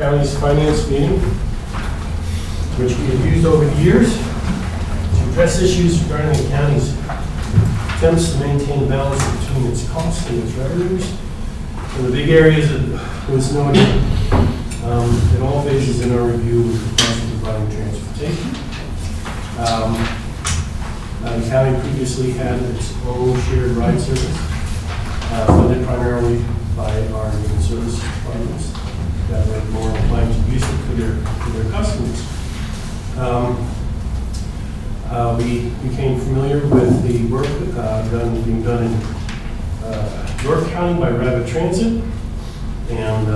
county's finance meeting, which we have used over the years to address issues regarding the county's attempts to maintain balance between its costs and its revenues. And the big areas that was noted in all phases in our review was the cost of providing transportation. The county previously had its own shared ride service, funded primarily by our human services departments that were more inclined to use it for their customers. We became familiar with the work being done in York County by Rapid Transit, and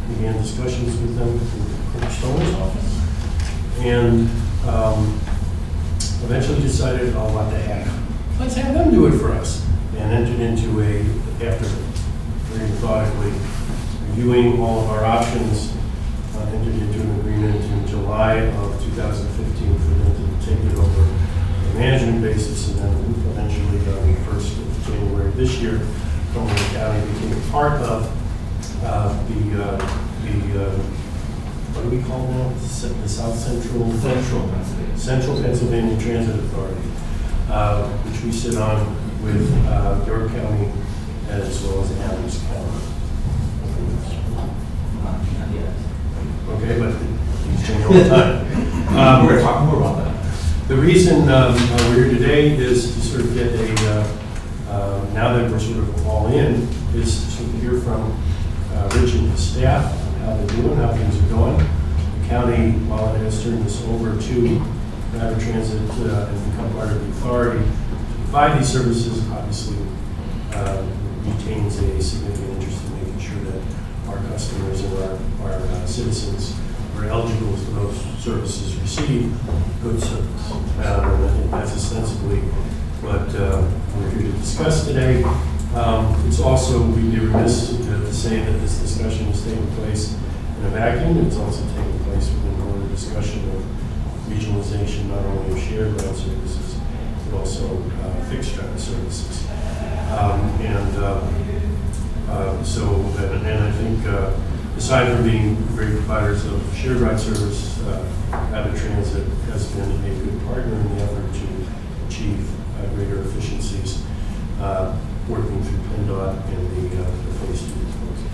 began discussions with them in the Stoner's office, and eventually decided, oh, what the heck, let's have them do it for us, and entered into after very methodically reviewing all of our options, entered into an agreement in July of 2015 for them to take it over on a management basis, and then eventually on the 1st of January this year, Cumberland County became a part of what do we call now? The Central Pennsylvania Transit Authority, which we sit on with York County as well as Adams County. Okay, but things change all the time. We're going to talk more about that. The reason we're here today is to sort of get now that we're sort of all in, is to sort of hear from Rich and his staff on how they're doing, how things are going. The county, while it has turned this over to Rapid Transit and become part of the authority to provide these services, obviously retains a significant interest in making sure that our customers and our citizens are eligible for those services receive good service. And I think that's ostensibly what we're here to discuss today. It's also, we'd be remiss to say that this discussion is taking place in a vacuum. It's also taking place within a broader discussion of regionalization, not only of shared route services, but also fixed route services. And I think aside from being great providers of shared ride service, Rapid Transit has been a good partner in the effort to achieve greater efficiencies, working through PennDOT and the phase 2 proposal.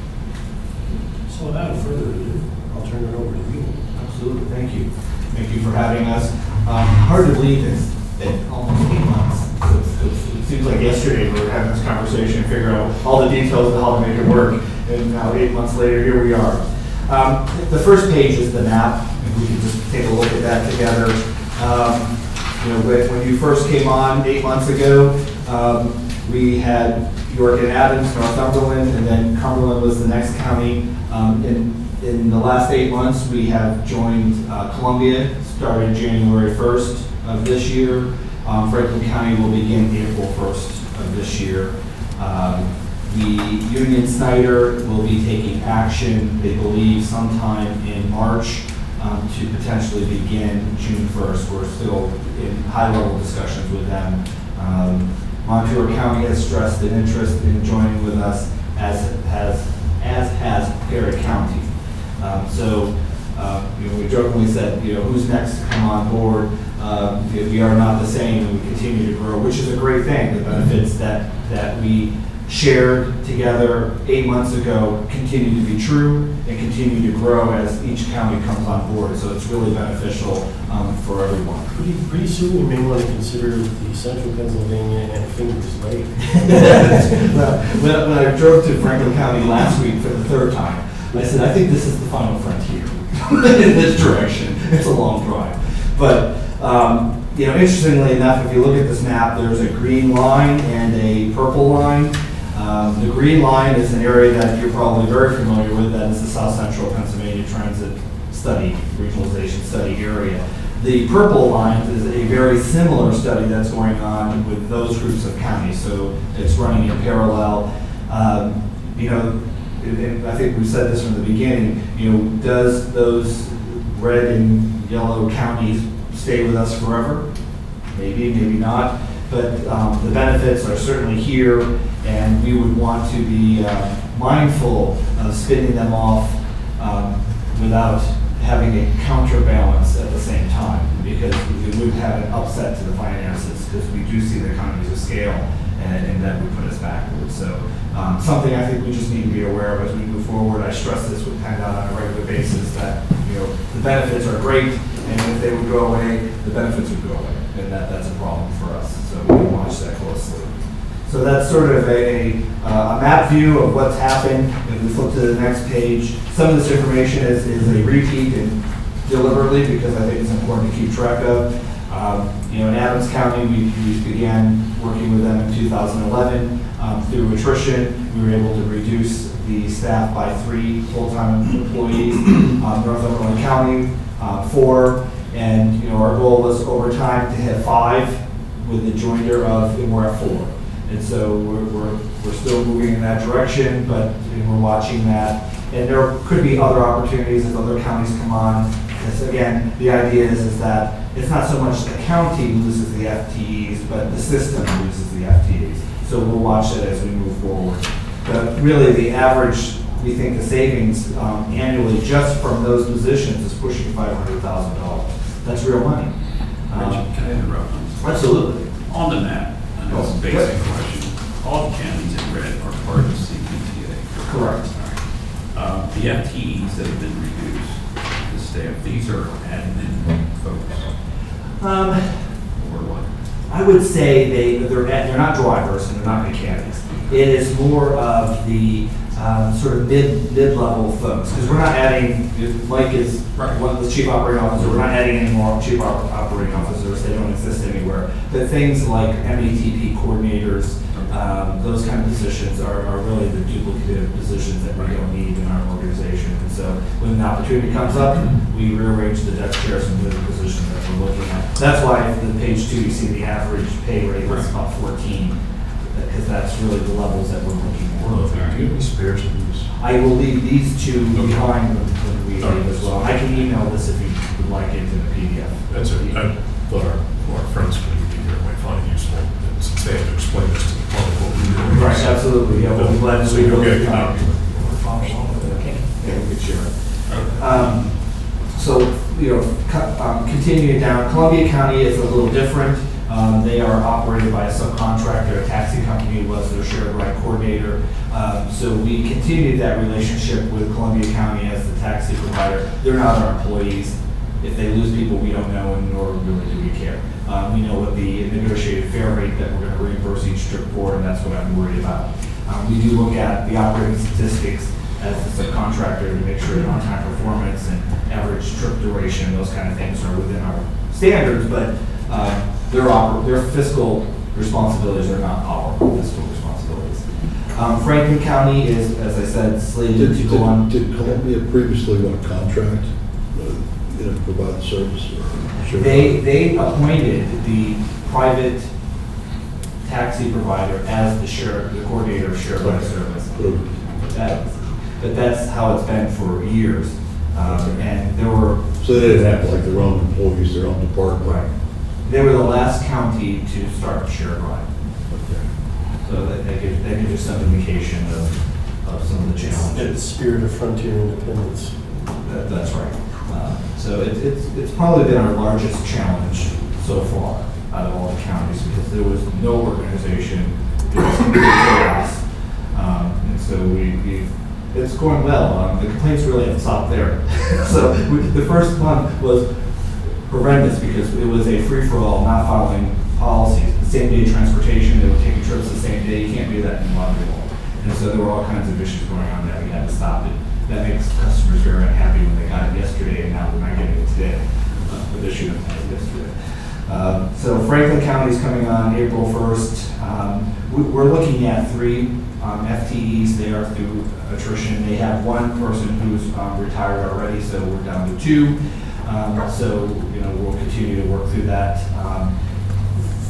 So without further ado, I'll turn it over to you. Absolutely, thank you. Thank you for having us. Hard to believe it's been almost 8 months. It seems like yesterday we were having this conversation, figuring out all the details of how to make it work, and now 8 months later, here we are. The first page is the map, if we can just take a look at that together. When you first came on 8 months ago, we had York and Adams, Northumberland, and then Cumberland was the next county. In the last 8 months, we have joined Columbia, started January 1st of this year. Franklin County will begin April 1st of this year. The Union Snyder will be taking action, they believe, sometime in March to potentially begin June 1st. We're still in high-level discussions with them. Montour County has stressed an interest in joining with us, as has Perry County. We jokingly said, who's next to come on board? We are not the same, and we continue to grow, which is a great thing. The benefits that we shared together 8 months ago continue to be true and continue to grow as each county comes on board. So it's really beneficial for everyone. Pretty soon you may want to consider the Central Pennsylvania and Fingers Lake. When I drove to Franklin County last week for the third time, I said, I think this is the final frontier in this direction. It's a long drive. But interestingly enough, if you look at this map, there's a green line and a purple line. The green line is an area that you're probably very familiar with. That is the South Central Pennsylvania Transit Study, Regionalization Study area. The purple line is a very similar study that's going on with those groups of counties. So it's running in parallel. I think we said this from the beginning, does those red and yellow counties stay with us forever? Maybe, maybe not. But the benefits are certainly here, and we would want to be mindful of spinning them off without having a counterbalance at the same time, because it would have an upset to the finances, because we do see the economies of scale, and that would put us backwards. So something I think we just need to be aware of as we move forward. I stress this with PennDOT on a regular basis, that the benefits are great, and if they would go away, the benefits would go away, and that's a problem for us. So we watch that closely. So that's sort of a map view of what's happened. If we flip to the next page, some of this information is a repeat, and deliberately, because I think it's important to keep track of. In Adams County, we began working with them in 2011. Through attrition, we were able to reduce the staff by 3 full-time employees. Northumberland County, 4. And our goal was over time to hit 5 with the joinder of, and we're at 4. And so we're still moving in that direction, but we're watching that. And there could be other opportunities as other counties come on. Because again, the idea is that it's not so much the county loses the FTEs, but the system loses the FTEs. So we'll watch it as we move forward. But really, the average, we think the savings annually just from those positions is pushing $500,000. That's real money. Richard, can I interrupt? Absolutely. On the map, I know it's a basic question, all the counties in red are part of CPTA. Correct. The FTEs that have been reduced, the staff, these are admin folks, or what? I would say they're not drivers and they're not mechanics. It is more of the sort of mid-level folks, because we're not adding, Mike is one of the chief operating officer, we're not adding any more chief operating officers, they don't exist anywhere. But things like METP coordinators, those kind of positions are really the duplicative positions that we don't need in our organization. And so when the opportunity comes up, we rearrange the desk chairs and move the positions that we're looking at. That's why in page 2 you see the average pay rate is about 14, because that's really the levels that we're looking for. Do you have any spares in these? I will leave these 2 behind when we leave as well. I can email this if you would like it in a PDF. That's it. I thought our friends could be here might find it useful, and since they have to explain this to the public what we're doing. Right, absolutely, yeah, we'll be glad to So see you'll those. get a copy. Yeah, we could share it. So, continuing down, Columbia County is a little different. They are operated by a subcontractor. A taxi company was their shared ride coordinator. So we continued that relationship with Columbia County as the taxi provider. They're not our employees. If they lose people, we don't know, and nor really do we care. We know what the negotiated fare rate that we're going to reimburse each trip for, and that's what I'm worried about. We do look at the operating statistics as the subcontractor to make sure that on-time performance and average trip duration, those kind of things are within our standards, but their fiscal responsibilities are not our fiscal responsibilities. Franklin County is, as I said, slated to go on. Did Columbia previously want a contract, provide the service? Or They appointed the private taxi provider as the coordinator of shared ride service. But that's how it's been for years. And there were... So they didn't have like their own employees, their own department? Right. They were the last county to start shared ride. Okay. So that gives you some indication of some of the challenges. And the spirit of frontier independence. That's right. So it's probably been our largest challenge so far out of all the counties, because there was no organization, there was complete chaos. And so it's going well. The complaints really haven't stopped there. So the first one was horrendous because it was a free-for-all, not following policies. The same-day transportation, they were taking trips the same day. You can't do that in Laundry Hall. And so there were all kinds of issues going on that we had to stop it. That makes customers very unhappy when they got it yesterday and now they're not getting it today. But they should have had it yesterday. So Franklin County is coming on April 1st. We're looking at 3 FTEs there through attrition. They have 1 person who's retired already, so we're down to 2. So we'll continue to work through that.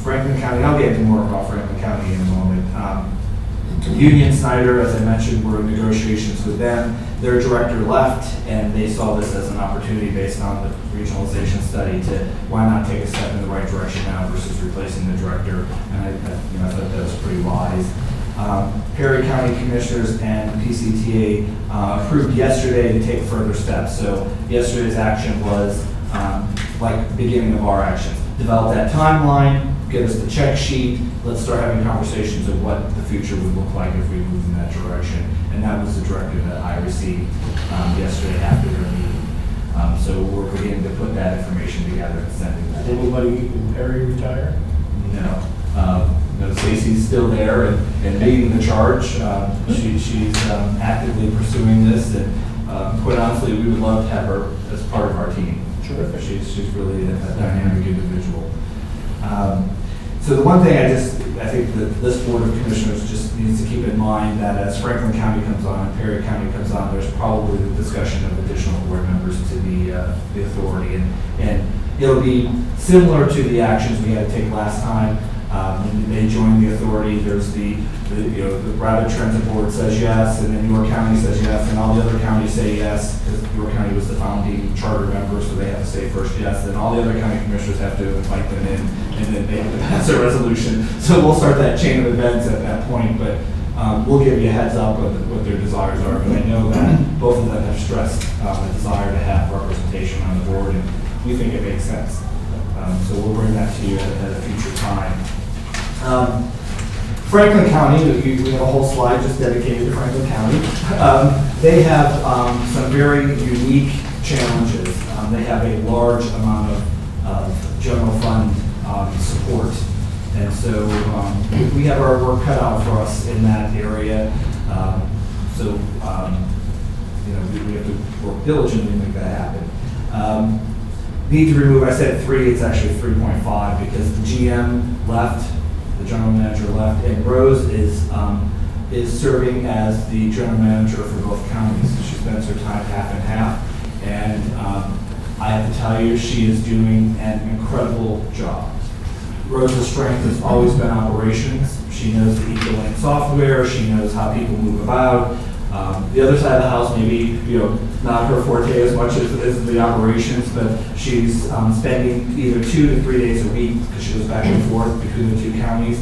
Franklin County, I'll get into more about Franklin County in a moment. Union Snyder, as I mentioned, we're in negotiations with them. Their director left, and they saw this as an opportunity based on the regionalization study to why not take a step in the right direction now versus replacing the director. And I thought that was pretty wise. Perry County Commissioners and PCTA approved yesterday to take further steps. So yesterday's action was like the beginning of our actions. Develop that timeline, get us the check sheet, let's start having conversations of what the future would look like if we moved in that direction. And that was the directive that I received yesterday after their meeting. So we're beginning to put that information together and sending that. Did anybody in Perry retire? No, Stacy's still there and leading the charge. She's actively pursuing this, and quite honestly, we would love to have her as part of our team. Terrific. She's really a dynamic individual. So the one thing I think that this Board of Commissioners just needs to keep in mind that as Franklin County comes on and Perry County comes on, there's probably the discussion of additional board members to the authority. And it'll be similar to the actions we had to take last time. When they join the authority, there's the Rapid Transit Board says yes, and then York County says yes, and all the other counties say yes, because York County was the founding charter member, so they have to say first yes, then all the other county commissioners have to invite them in, and then they have to pass a resolution. So we'll start that chain of events at that point, but we'll give you a heads up of what their desires are. But I know that both of them have stressed a desire to have representation on the board, and we think it makes sense. So we'll bring that to you at a future time. Franklin County, we have a whole slide just dedicated to Franklin County. They have some very unique challenges. They have a large amount of general fund support. And so we have our work cut out for us in that area. We have to work diligently to make that happen. Need to remove, I said 3, it's actually 3.5 because the GM left, the general manager left, and Rose is serving as the general manager for both counties. She spends her time half and half, and I have to tell you, she is doing an incredible job. Rose's strength has always been operations. She knows the Ecolink software. She knows how people move about. The other side of the house, maybe not her forte as much as the operations, but she's spending either 2 to 3 days a week because she goes back and forth between the two counties,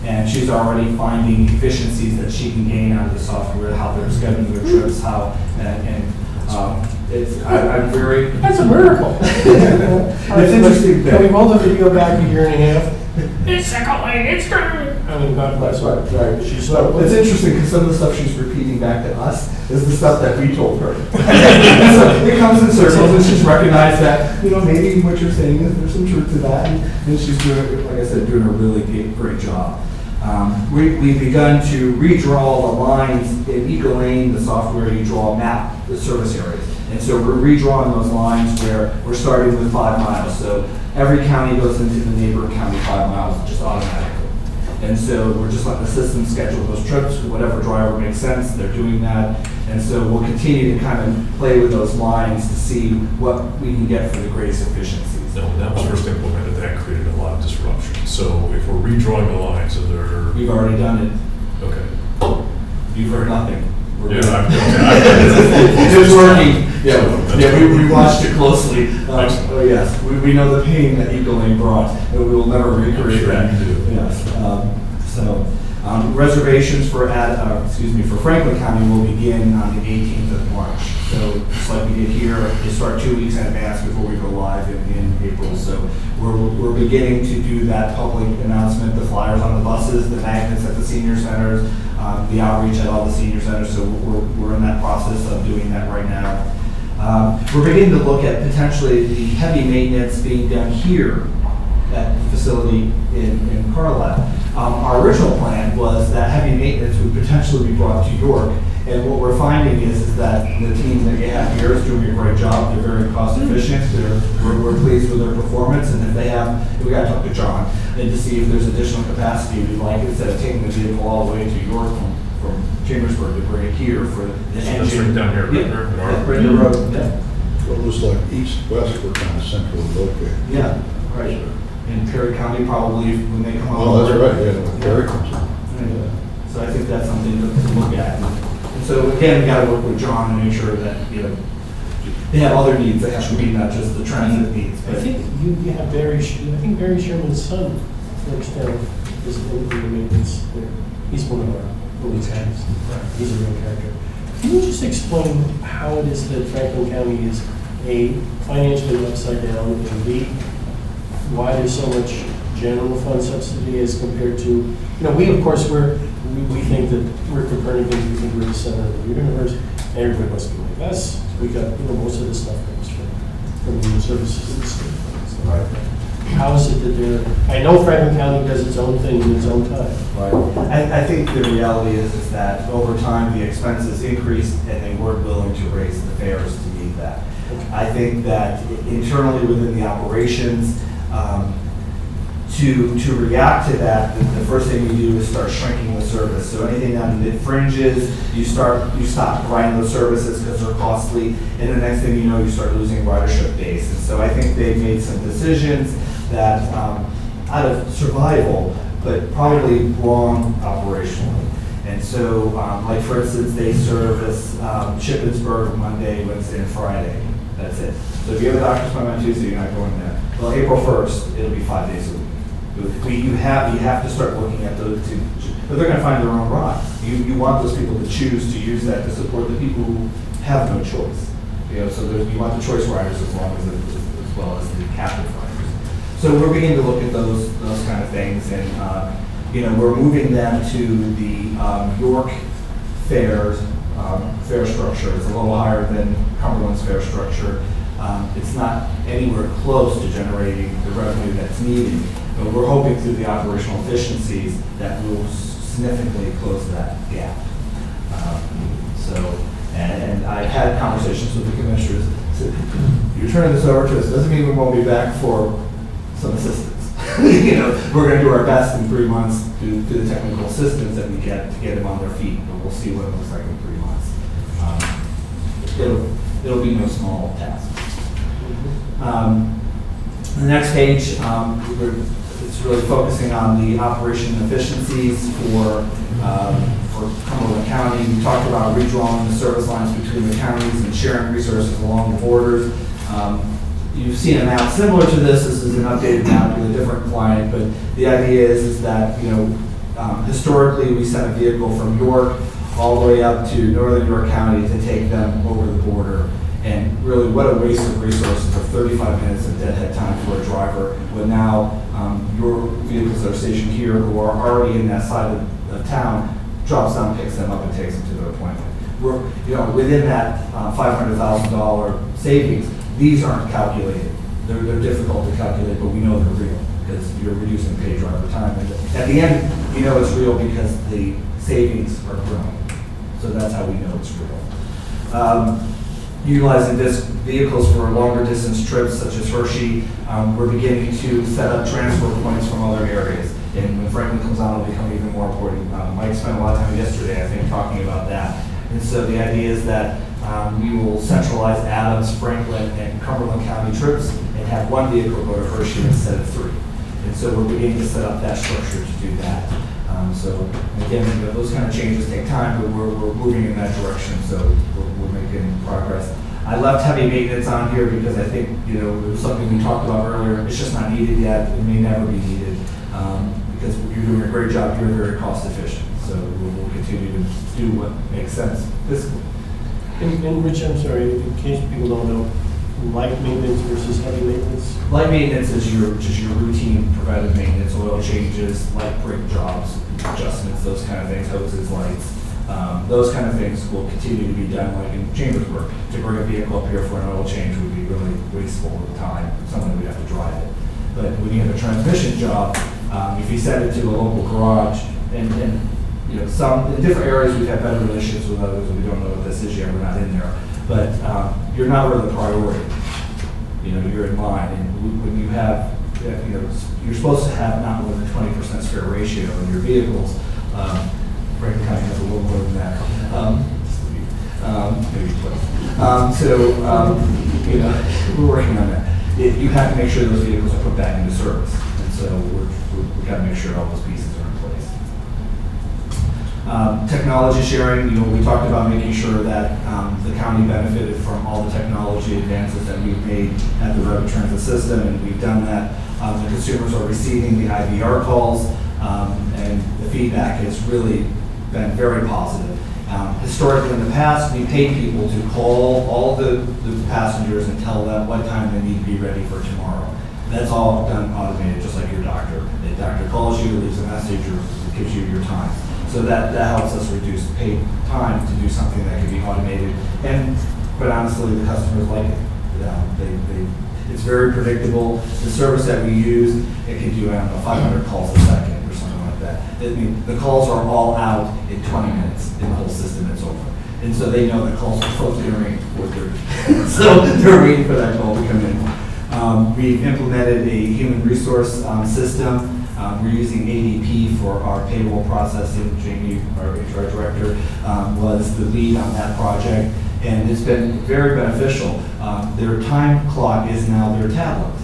and she's already finding efficiencies that she can gain out of the software, how they're scheduling their trips, I'm very. That's a miracle. It's interesting. Can we roll the video back a year and a half? It's Ecolink, it's good. I mean, that's right. She's so. It's interesting because some of the stuff she's repeating back to us is the stuff that we told her. So it comes in circles, and she's recognized that maybe what you're saying is there's some truth to that, and she's doing, like I said, doing a really great job. We've begun to redraw the lines in Ecolink, the software. You draw map the service areas. And so we're redrawing those lines where we're starting with 5 miles. So every county goes into the neighboring county 5 miles just automatically. And so we're just letting the system schedule those trips. Whatever driver makes sense, they're doing that. And so we'll continue to kind of play with those lines to see what we can get for the greatest efficiencies. No, when that was first implemented, that created a lot of disruption. So if we're redrawing the lines, and they're... We've already done it. Okay. You've heard nothing. Yeah, It's working. We watched it closely. Yes, we know the pain that Ecolink brought, and we will never recreate that. Yes. Reservations for Franklin County will begin on the 18th of March. So just like we did here, they start 2 weeks in advance before we go live in April. So we're beginning to do that public announcement, the flyers on the buses, the magnets at the senior centers, the outreach at all the senior centers. So we're in that process of doing that right now. We're beginning to look at potentially the heavy maintenance being done here at the facility in Carlisle. Our original plan was that heavy maintenance would potentially be brought to York. And what we're finding is that the team that you have here is doing a great job. They're very cost efficient. We're pleased with their performance. And if they have, we got to talk to John and to see if there's additional capacity we'd like, instead of taking the vehicle all the way to York from Chambersburg, to bring it here for the engine. Right down here, right in the road. Yeah. So it looks like east-west, we're kind of centrally located. Yeah, right. In Perry County, probably when they come on. Oh, that's right, yeah, Perry comes in. So I think that's something to look at. And so again, we got to work with John and make sure that they have other needs that have to meet, not just the transit needs. I think you have Barry Sherman's son, for extent, is in the maintenance there. He's one of our tax. He's a real character. Can you just explain how it is that Franklin County is A, financially upside down, and B, why there's so much general fund subsidy as compared to, we of course, we think that we're Copernicans, we think we're the center of the universe, and everybody wants to be like us. We got, most of this stuff comes from human services and stuff. So, Right. how is it that I know Franklin County does its own thing in its own time. Right. I think the reality is that over time, the expenses increased and they weren't willing to raise the fares to meet that. I think that internally within the operations, to react to that, the first thing we do is start shrinking the service. So anything on the mid fringes, you stop providing those services because they're costly, and the next thing you know, you start losing ridership base. And so I think they've made some decisions that, out of survival, but probably wrong operationally. And so, like for instance, they service Shippensburg Monday, Wednesday, and Friday. That's it. So if you have a doctor's appointment on Tuesday, you're not going there. Well, April 1st, it'll be 5 days a week. You have to start looking at those two, but they're going to find their own ride. You want those people to choose to use that to support the people who have no choice. So you want the choice riders as well as the captive riders. So we're beginning to look at those kind of things, and we're moving them to the York fares fare structure. It's a little higher than Cumberland's fare structure. It's not anywhere close to generating the revenue that's needed, but we're hoping through the operational efficiencies that will significantly close that gap. And I've had conversations with the commissioners. So you're turning this over to us, doesn't mean we won't be back for some assistance. We're going to do our best in 3 months to do the technical assistance that we get to get them on their feet, but we'll see what it looks like in 3 months. It'll be no small task. The next page, it's really focusing on the operation efficiencies for Cumberland County. We talked about redrawing the service lines between the counties and sharing resources along the borders. You've seen a map similar to this. This is an updated map with a different client, but the idea is that historically we sent a vehicle from York all the way up to northern York County to take them over the border. And really, what a waste of resources of 35 minutes of deadhead time for a driver, when now your vehicles that are stationed here who are already in that side of town drops down, picks them up, and takes them to their appointment. We're, within that $500,000 savings, these aren't calculated. They're difficult to calculate, but we know they're real because you're reducing paid driver time. And at the end, it's real because the savings are growing. So that's how we know it's real. Utilizing this vehicles for longer distance trips such as Hershey, we're beginning to set up transfer points from other areas. And when Franklin comes on, it'll become even more important. Mike spent a lot of time yesterday, I think, talking about that. And so the idea is that we will centralize Adams, Franklin, and Cumberland County trips and have one vehicle go to Hershey instead of 3. And so we're beginning to set up that structure to do that. So again, those kind of changes take time, but we're moving in that direction, so we're making progress. I left heavy maintenance on here because I think, it was something we talked about earlier. It's just not needed yet. It may never be needed because you're doing a great job. You're very cost efficient, so we'll continue to do what makes sense fiscally. And Rich, I'm sorry, in case people don't know, light maintenance versus heavy maintenance? Light maintenance is just your routine preventive maintenance, oil changes, light brake jobs, adjustments, those kind of things, hoses, lights. Those kind of things will continue to be done like in Chambersburg. To bring a vehicle up here for an oil change would be really wasteful of time. Someone would have to drive it. But when you have a transmission job, if you send it to a local garage, and some in different areas we've had better relationships with others, we don't know what this is yet, we're not in there. But you're not really the priority. You're in line, and when you have, you're supposed to have not more than 20% spare ratio in your vehicles. Franklin County has a little more than that. Maybe twice. We're working on that. You have to make sure those vehicles are put back into service, and so we've got to make sure all those pieces are in place. Technology sharing, we talked about making sure that the county benefited from all the technology advances that we've made at the rapid transit system, and we've done that. The consumers are receiving the IVR calls, and the feedback is really been very positive. Historically, in the past, we paid people to call all the passengers and tell them what time they need to be ready for tomorrow. That's all done automated, just like your doctor. The doctor calls you, leaves a message, or gives you your time. So that helps us reduce paid time to do something that can be automated. And quite honestly, the customers like it. It's very predictable. The service that we use, it can do, I don't know, 500 calls a second or something like that. I mean, the calls are all out in 20 minutes in the whole system, it's over. And so they know that calls are supposed to ring at 4:30. So they're waiting for that call to come in. We've implemented a human resource system. We're using ADP for our payroll processing. Jamie, our HR director, was the lead on that project, and it's been very beneficial. Their time clock is now their tablet.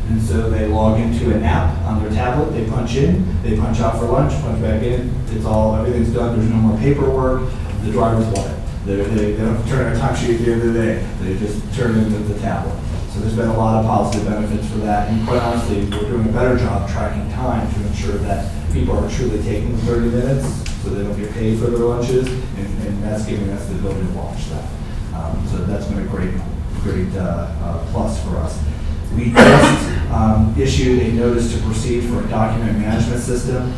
And so they log into an app on their tablet, they punch in, they punch out for lunch, punch back in, everything's done, there's no more paperwork, the drivers love it. They don't have to turn in a time sheet at the end of the day, they just turn it into the tablet. So there's been a lot of positive benefits for that, and quite honestly, we're doing a better job tracking time to ensure that people are truly taking the 30 minutes, so they don't get paid for their lunches, and that's giving us the ability to watch that. So that's been a great plus for us. We just issued a notice to proceed for a document management system.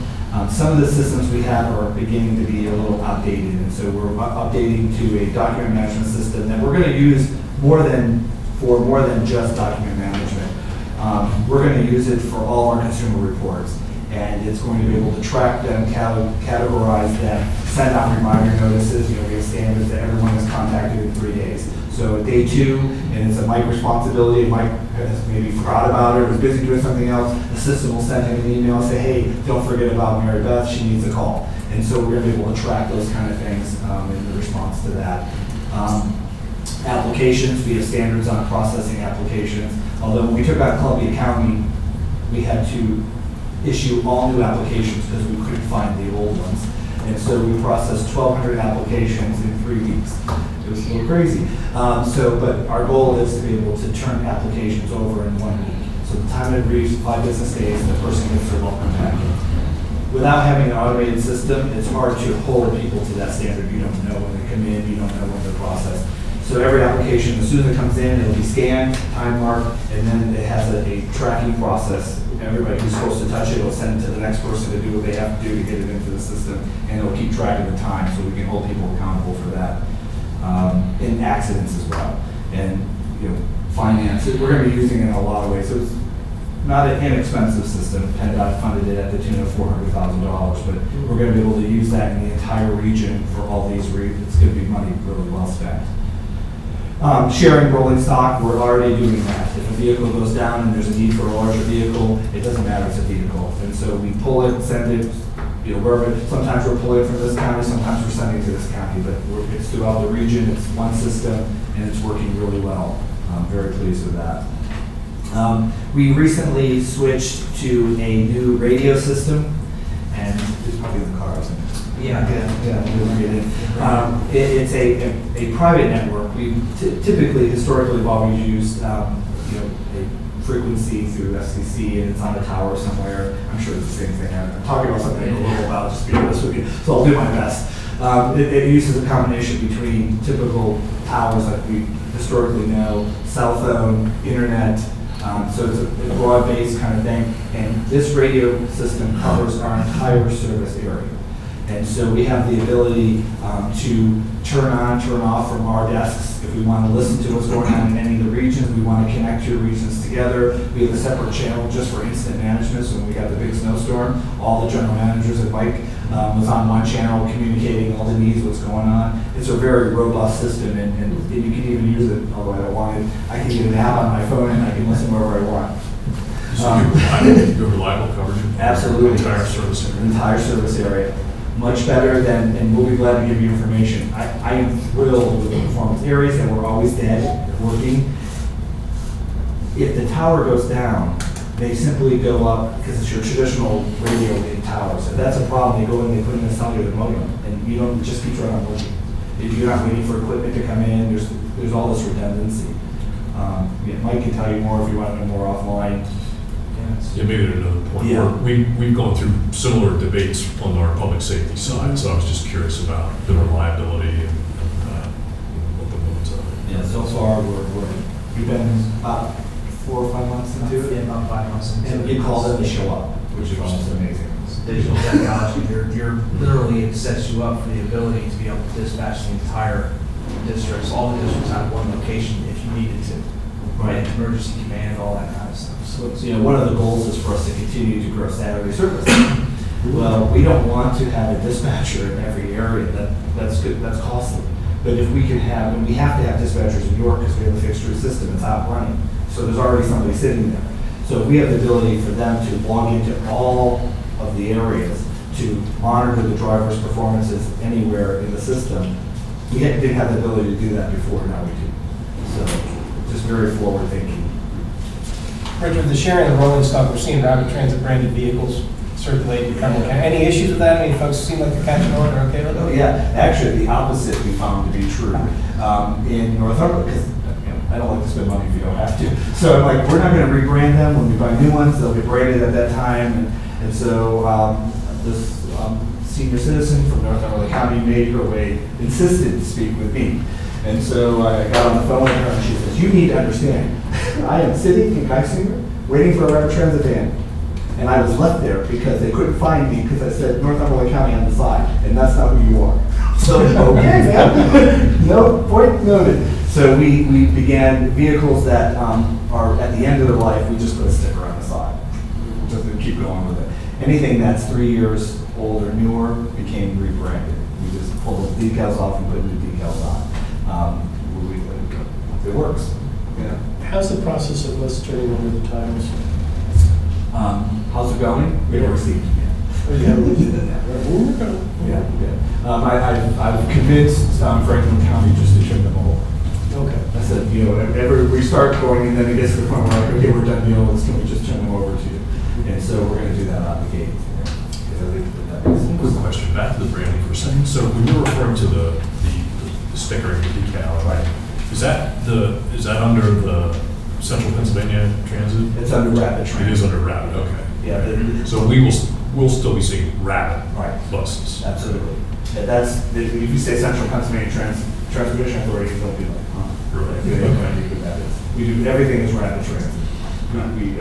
Some of the systems we have are beginning to be a little outdated, and so we're updating to a document management system that we're going to use for more than just document management. We're going to use it for all our consumer reports, and it's going to be able to track them, categorize them, send out reminder notices. We have standards that everyone is contacted in 3 days. So day 2, and it's a Mike responsibility, Mike has maybe forgot about it or was busy doing something else, the system will send him an email and say, hey, don't forget about Mary Beth, she needs a call. And so we're going to be able to track those kind of things in the response to that. Applications, we have standards on processing applications. Although when we took out Columbia County, we had to issue all new applications because we couldn't find the old ones. And so we processed 1,200 applications in 3 weeks. It was a little crazy. But our goal is to be able to turn applications over in 1 week. So the time it reads 5 business days, the person gets their welcome packet. Without having an automated system, it's hard to hold people to that standard. You don't know when they come in, you don't know when they're processed. So every application, as soon as it comes in, it'll be scanned, time marked, and then it has a tracking process. Everybody who's supposed to touch it will send it to the next person to do what they have to do to get it into the system, and it'll keep track of the time so we can hold people accountable for that. In accidents as well, and finance. We're going to be using it in a lot of ways. So it's not an inexpensive system. PennDOT funded it at the tune of $400,000, but we're going to be able to use that in the entire region for all these reasons. It's going to be money really well spent. Sharing rolling stock, we're already doing that. If a vehicle goes down and there's a need for a larger vehicle, it doesn't matter, it's a vehicle. And so we pull it, send it, wherever. Sometimes we're pulling it from this county, sometimes we're sending it to this county, but it's throughout the region, it's one system, and it's working really well. I'm very pleased with that. We recently switched to a new radio system, and it's probably in the car, isn't it? Yeah. We'll get it. It's a private network. We typically, historically, have always used a frequency through FCC, and it's on a tower somewhere. I'm sure it's the same thing. I'm talking about something a little about, just to be honest with you, so I'll do my best. It uses a combination between typical towers like we historically know, cell phone, internet. So it's a broad-based kind of thing. And this radio system covers our entire service area. And so we have the ability to turn on, turn off from our desks. If we want to listen to what's going on in any of the regions, we want to connect your regions together. We have a separate channel just for incident management. So when we got the big snowstorm, all the general managers at Mike was on one channel communicating all the needs, what's going on. It's a very robust system, and you can even use it, although I don't want it. I can get an app on my phone and I can listen wherever I want. So you're reliable coverage? Absolutely. Entire service area? Entire service area. Much better than, and we'll be glad to give you information. I am thrilled with the performance. Areas that were always dead, working. If the tower goes down, they simply go up, because it's your traditional radio in towers. If that's a problem, they go in, they put in a cellular modem, and you don't, it just keeps right on working. If you're not waiting for equipment to come in, there's all this redundancy. Mike can tell you more if you want to know more offline. minutes. Yeah, maybe at another point. Yeah. We've gone through similar debates on our public safety side, so I was just curious about the reliability and what the modes of it. Yeah, so far, we've been about 4 or 5 months into Yeah, it. about 5 months into And it. you call them to show up, which is almost amazing. Digital technology, you're literally, it sets you up for the ability to be able to dispatch the entire districts, all the districts out of one location if you needed to. Right. Emergency command, all that kind of stuff. So, one of the goals is for us to continue to grow Saturday service. Well, we don't want to have a dispatcher in every area. That's good, that's costly. But if we can have, and we have to have dispatchers in York because we have a fixed route system, it's out running. So there's already somebody sitting there. So if we have the ability for them to log into all of the areas to monitor the driver's performances anywhere in the system, we didn't have the ability to do that before, now we do. So just very forward thinking. Rich, with the sharing of the rolling stock, we're seeing rapid transit branded vehicles circulate in Cumberland County. Any issues with that? Any folks seem like they're catching on or okay with Oh, it? yeah, actually, the opposite we found to be true. In Northumberland, because I don't like to spend money if you don't have to. So I'm like, we're not gonna rebrand them. When we buy new ones, they'll be branded at that time. And so this senior citizen from Northumberland County made her way, insisted to speak with me. And so I got on the phone with her and she says, you need to understand, I am sitting in Geisinger waiting for a rapid transit van. And I was left there because they couldn't find me because I said Northumberland County on the side, and that's not who you are. So, okay, man, no, point noted. So we began vehicles that are at the end of their life, we just put a sticker on the side. Just to keep going with it. Anything that's 3 years old or newer became rebranded. We just pulled the decals off and put new decals on. It works. Yeah. How's the process of us turning over the tires? How's it going? We haven't received it yet. Oh, you haven't looked at that, right? Well, we're gonna- Yeah. I've convinced Franklin County just to trim them all. Okay. I said, we start going and then it gets to the point where like, okay, we're done dealing with this, can we just turn them over to you? And so we're gonna do that out the gate. Because I think that makes sense. Quick question, back to the branding for a second. So when you're referring to the sticker and the decal, Right. is that under the Central Pennsylvania Transit? It's under rapid transit. It is under Rapid, okay. Yeah. So we'll still be seeing Rapid Right. buses. Absolutely. Yeah, if you say Central Pennsylvania Transportation Authority, they'll be like, huh? Right. They have no idea who that is. We do, everything is rapid transit.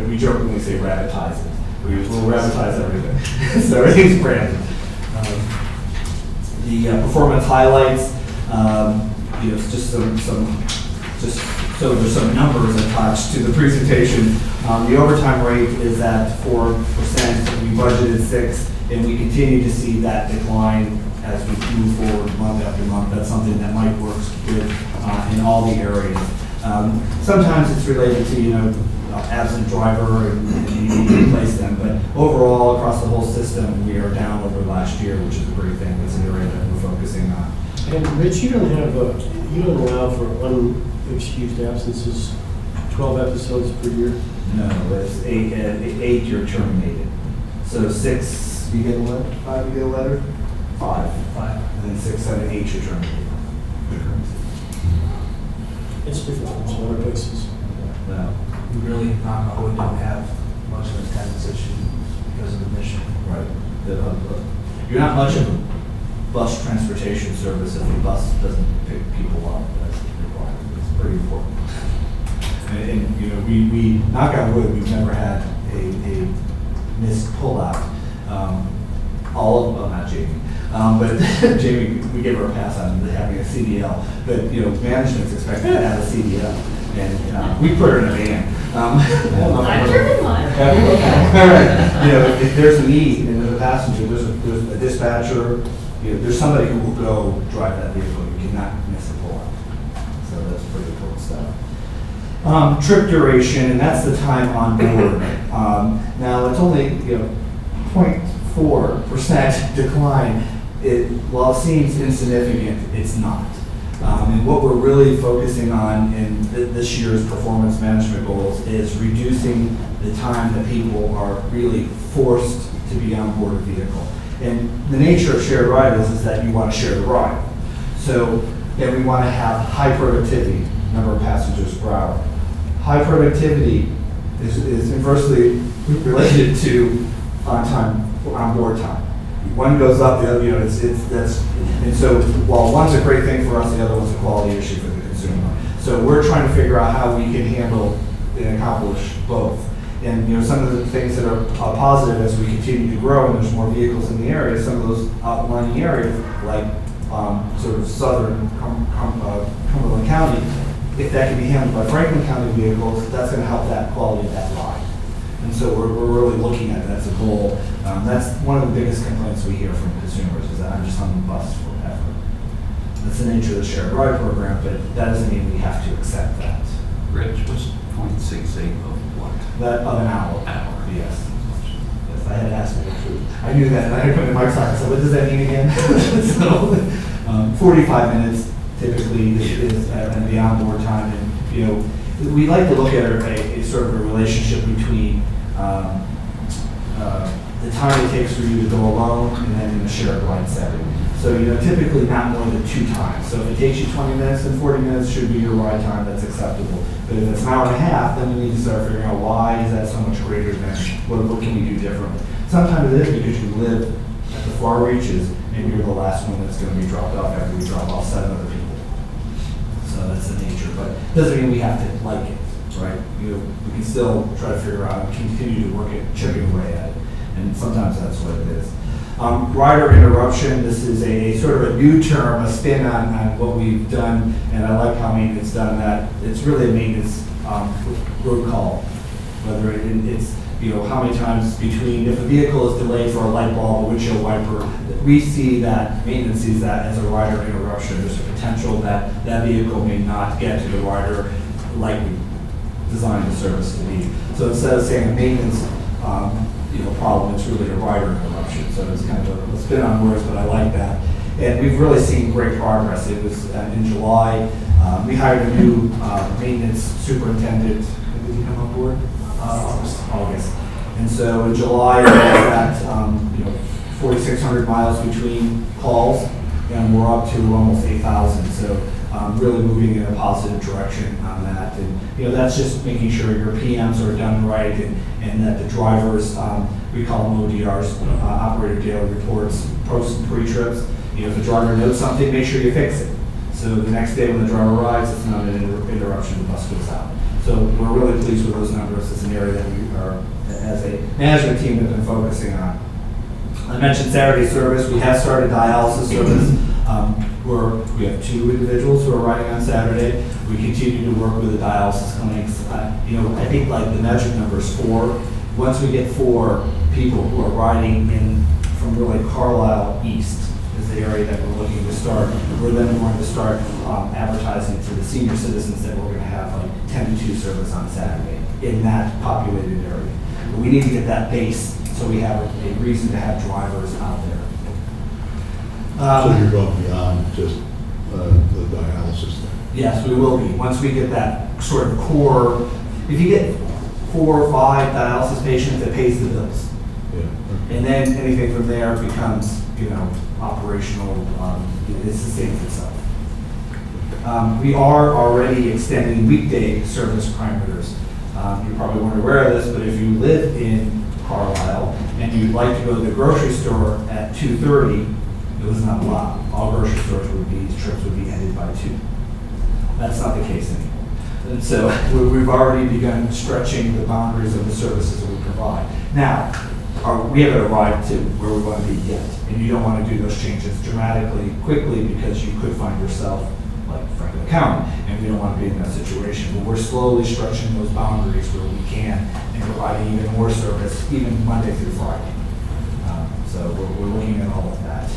We jokingly say rabbitize it. We'll rabbitize everything. So everything's branded. The performance highlights, just so there's some numbers attached to the presentation. The overtime rate is at 4%. We budgeted 6%, and we continue to see that decline as we move forward month after month. That's something that Mike works with in all the areas. Sometimes it's related to, absent driver and you need to replace them, but overall, across the whole system, we are down over last year, which is a great thing. That's an area that we're focusing on. And Rich, you don't allow for unexcused absences, 12 episodes per year? No, it's eight you're terminated. So 6, you get a letter, 5, you get a letter, 5, and then 6, 7, 8, you're terminated. It's different from other places. No. We really, knock on wood, don't have much of an attendance issue because of the mission. Right. You're not much of a bus transportation service if the bus doesn't pick people up. That's required. It's pretty important. And we knock on wood, we've never had a missed pullout. Not Jamie, but Jamie, we gave her a pass on having a CDL. But management's expected to have a CDL, and we put her in a van. I've driven one. All right. If there's a need and there's a passenger, there's a dispatcher, there's somebody who will go drive that vehicle. You cannot miss a pullout. So that's pretty important stuff. Trip duration, and that's the time on board. Now it's only 0.4% decline. While it seems insignificant, it's not. And what we're really focusing on in this year's performance management goals is reducing the time that people are really forced to be on board a vehicle. And the nature of shared ride is that you want to share the ride. So then we want to have high productivity, number of passengers per hour. High productivity is inversely related to on board time. One goes up, the other, and so while one's a great thing for us, the other one's a quality issue for the consumer. So we're trying to figure out how we can handle and accomplish both. And, some of the things that are positive as we continue to grow and there's more vehicles in the area, some of those outlying areas, like sort of southern Cumberland County, if that can be handled by Franklin County vehicles, that's going to help that quality of that ride. And so we're really looking at that as a goal. That's one of the biggest complaints we hear from consumers is that I'm just on the bus forever. That's the nature of the shared ride program, but that doesn't mean we have to accept that. Rich was 0.68 of what? That of an hour. Hour. Yes. Yes, I had asked me the truth. I knew that, and I had put it in my side. So what does that mean again? So, 45 minutes typically is the onboard time, and we like to look at a sort of a relationship between the time it takes for you to go alone and then in a shared ride setting. So, typically not more than 2 times. So if it takes you 20 minutes, then 40 minutes should be your ride time that's acceptable. But if it's an hour and a half, then we need to start figuring out why is that so much greater than what can we do differently. Sometimes it is because you live at the far reaches and you're the last one that's going to be dropped off after we drop off 7 other people. So that's the nature, but it doesn't mean we have to like it, right? We can still try to figure out and continue to work at chipping away at it. And sometimes that's what it is. Rider interruption, this is a sort of a new term, a spin on what we've done, and I like how maintenance done that. It's really a maintenance road call, whether it's, how many times between, if a vehicle is delayed for a light bulb, a windshield wiper, we see that, maintenance sees that as a rider interruption. There's a potential that that vehicle may not get to the rider like we designed the service to be. So instead of saying a maintenance problem, it's really a rider interruption. So it's kind of a spin on words, but I like that. And we've really seen great progress. It was in July, we hired a new maintenance superintendent. When did he come on board? August. And so in July, we had 4,600 miles between calls, and we're up to almost 8,000. So really moving in a positive direction on that. And that's just making sure your PMs are done right and that the drivers, we call them ODRs, operator daily reports, post and pre-trips. If the driver knows something, make sure you fix it. So the next day when the driver arrives, it's not an interruption, the bus goes out. So we're really pleased with those numbers. It's an area that we are, as a management team, have been focusing on. I mentioned Saturday service. We have started dialysis service. We have 2 individuals who are riding on Saturday. We continue to work with the dialysis clinics. I think like the magic number is 4. Once we get 4 people who are riding in from really Carlisle East is the area that we're looking to start. We're then going to start advertising to the senior citizens that we're going to have like 10 to 2 service on Saturday in that populated area. But we need to get that base so we have a reason to have drivers out there. So you're going beyond just the dialysis thing? Yes, we will be. Once we get that sort of core, if you get 4 or 5 dialysis patients, it pays the bills. Yeah. And then anything from there becomes, operational, it sustains itself. We are already extending weekday service parameters. You probably weren't aware of this, but if you live in Carlisle and you'd like to go to the grocery store at 2:30, it was not allowed. All grocery stores trips would be ended by 2. That's not the case anymore. And so we've already begun stretching the boundaries of the services that we provide. Now, we haven't arrived to where we want to be yet, and you don't want to do those changes dramatically, quickly, because you could find yourself like Franklin County, and we don't want to be in that situation. But we're slowly stretching those boundaries where we can and providing even more service, even Monday through Friday. So we're looking at all of that.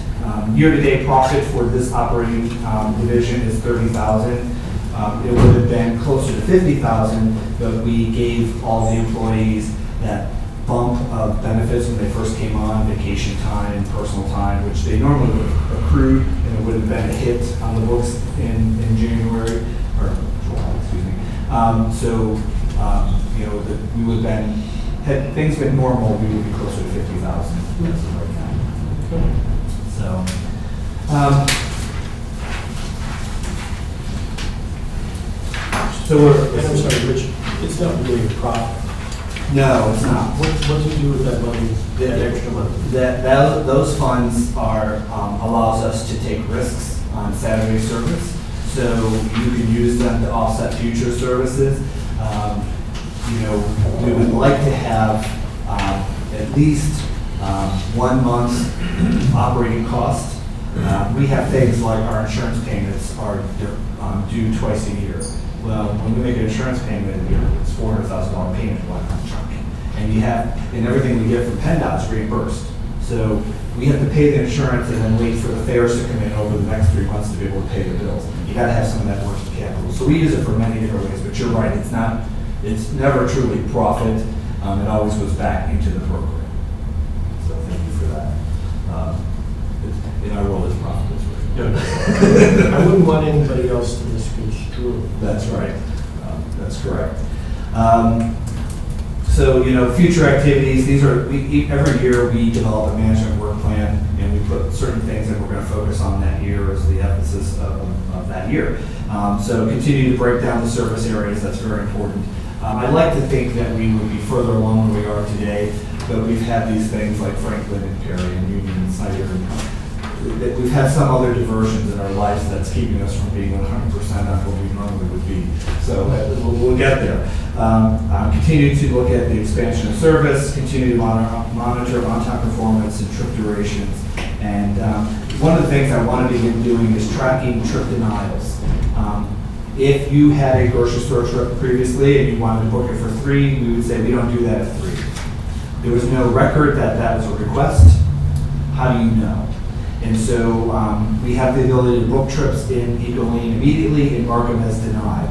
Year-to-date profit for this operating division is $30,000. It would have been closer to $50,000, but we gave all the employees that bump of benefits when they first came on, vacation time, personal time, which they normally would have accrued, and it would have been a hit on the books in January, or July, excuse me. We would have been, had things been normal, we would be closer to 50,000 as of right now. So, And I'm sorry, Rich, it's not really a profit. No, it's not. What do you do with that money, that extra money? Those funds allows us to take risks on Saturday service. So you can use them to offset future services. We would like to have at least 1 month operating cost. We have things like our insurance payments are due twice a year. Well, when we make an insurance payment, it's $400,000 payment to one chunk. And everything we get from PennDOT is reimbursed. So we have to pay the insurance and then wait for the fares to come in over the next 3 months to be able to pay the bills. You gotta have some of that working capital. So we use it for many different ways, but you're right, it's never truly profit. It always goes back into the program. So thank you for that. In our role as profit. Yeah. I wouldn't want anybody else to misconstrue. That's right. That's correct. So, future activities, every year we develop a management work plan and we put certain things that we're going to focus on that year as the emphasis of that year. So continue to break down the service areas, that's very important. I'd like to think that we would be further along than we are today, but we've had these things like Franklin and Perry and Union and Snyder and that we've had some other diversions in our lives that's keeping us from being 100% on what we normally would be. So we'll get there. Continue to look at the expansion of service, continue to monitor on-time performance and trip durations. And one of the things I want to begin doing is tracking trip denials. If you had a grocery store trip previously and you wanted to book it for 3, we would say we don't do that at 3. There was no record that that was a request. How do you know? And so we have the ability to book trips in Eagle Lane immediately and mark them as denied.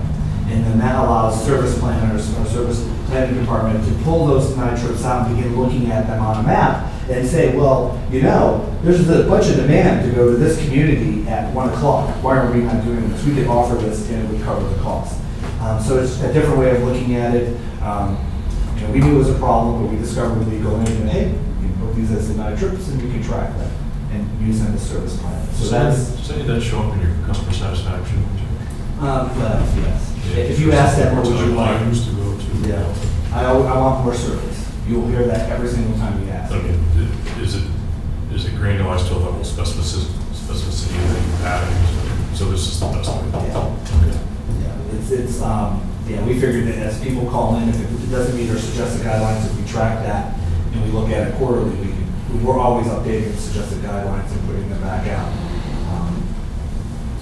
And then that allows service planners or service planning department to pull those denied trips out and begin looking at them on a map and say, well, there's a bunch of demand to go to this community at 1 o'clock. Why are we not doing this? We could offer this and it would cover the cost. So it's a different way of looking at it. We knew it was a problem, but we discovered with Eagle Lane that, hey, you can book these as denied trips and we can track them and use them as service plan. So Say that show up in your customer satisfaction. Yes. If you ask them, what would you like? I used to go to. Yeah. I want more service. You will hear that every single time you ask. I mean, is it granularized to a level of specificity that you have? So this is the best way. Yeah, we figured that as people call in, if it doesn't meet our suggested guidelines, if we track that and we look at it quarterly, we're always updating the suggested guidelines and putting them back out.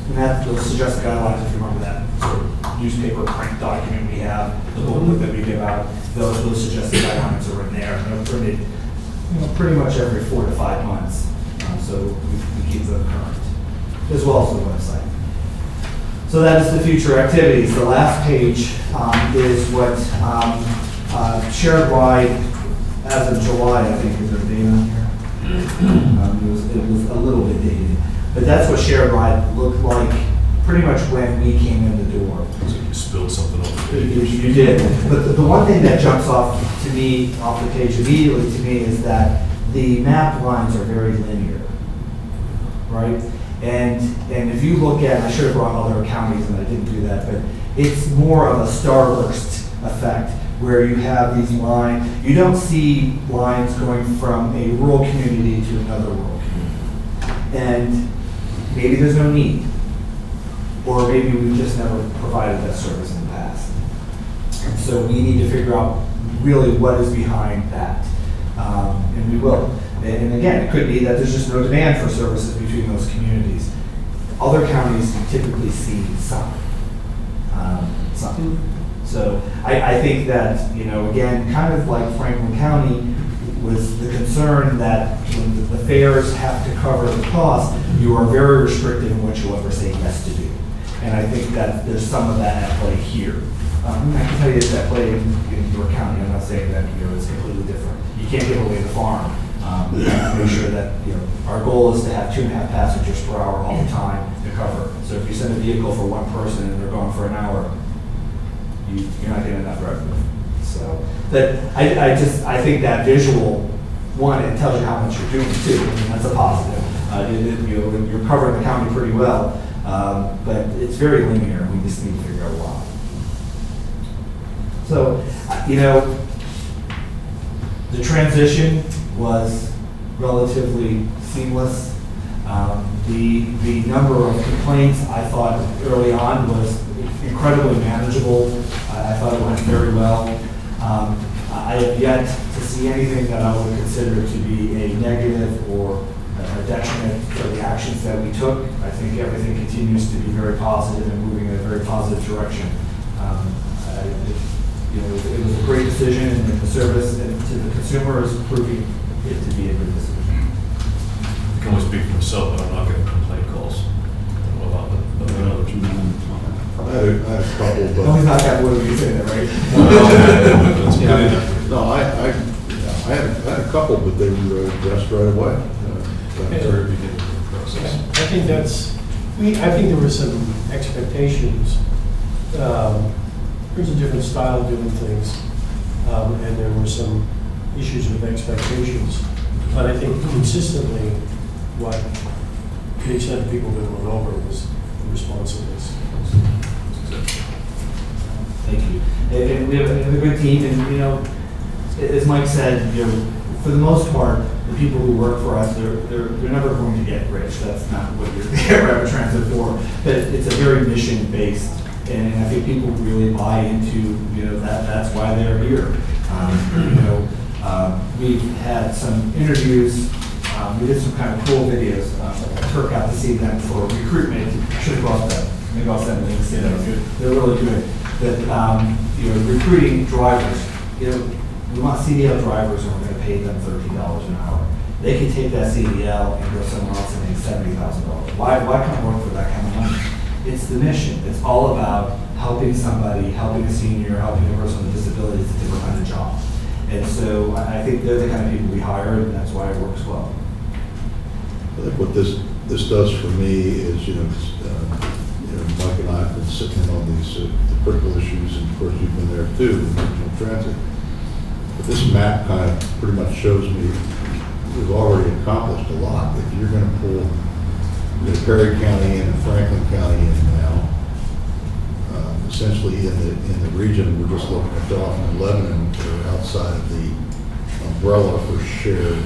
And those suggested guidelines, if you remember that sort of newspaper print document we have, the booklet that we give out, those suggested guidelines are in there. And they're printed pretty much every 4 to 5 months. So we keep them current, as well as the website. So that is the future activities. The last page is what shared ride as of July, I think, is there a date on here? It was a little bit dated. But that's what shared ride looked like pretty much when we came in the door. So you spilled something on the page. You did. But the one thing that jumps off to me, off the page immediately to me, is that the map lines are very linear, right? And if you look at, I should have brought other counties and I didn't do that, but it's more of a starburst effect where you have these lines. You don't see lines going from a rural community to another rural community. And maybe there's no need. Or maybe we've just never provided that service in the past. And so we need to figure out really what is behind that. And we will. And again, it could be that there's just no demand for services between those communities. Other counties typically see some. So I think that, again, kind of like Franklin County was the concern that when the fares have to cover the cost, you are very restricted in what you'll ever say yes to do. And I think that there's some of that at play here. I can tell you it's at play in York County. I'm not saying that it's completely different. You can't give away the farm. We have to make sure that our goal is to have 2.5 passengers per hour all the time to cover. So if you send a vehicle for one person and they're gone for an hour, you're not getting enough revenue. So that I think that visual one, it tells you how much you're doing too. I mean, that's a positive. You're covering the county pretty well, but it's very linear. We just need to figure out why. So The transition was relatively seamless. The number of complaints I thought early on was incredibly manageable. I thought it went very well. I have yet to see anything that I would consider to be a negative or a detriment for the actions that we took. I think everything continues to be very positive and moving in a very positive direction. It was a great decision, and the service to the consumer is proving it to be a good decision. I can only speak for myself, but I'm not getting complaint calls about the others. I had a couple, No, but. he's not that worthy to say that, right? That's good. No, I had a couple, but they were addressed right away. At the very beginning of the process. I think I think there were some expectations. There's a different style of doing things, and there were some issues with expectations. But I think consistently, what, to the extent that people have been run over, was the responsiveness. Thank you. And we have a good team, and, as Mike said, for the most part, the people who work for us, they're never going to get rich. That's not what you're there Rapid Transit for. But it's a very mission-based, and I think people really buy into, that's why they're here. We've had some interviews. We did some kind of cool videos. Kirk got to see them for recruitment. Should have brought them. Maybe I'll send them links to them. They're really good. But, recruiting drivers, we want CDL drivers, and we're going to pay them $30 an hour. They can take that CDL and go somewhere else and make $70,000. Why come work for that kind of money? It's the mission. It's all about helping somebody, helping a senior, helping a person with disabilities to do a kind of job. And so I think they're the kind of people we hire, and that's why it works well. I think what this does for me is, Mike and I have been sitting on these the critical issues, and of course you've been there too, in regional transit. But this map kind of pretty much shows me we've already accomplished a lot. If you're going to pull Perry County in and Franklin County in now, essentially in the region, we're just looking at Dauphin and Lebanon, that are outside of the umbrella for shared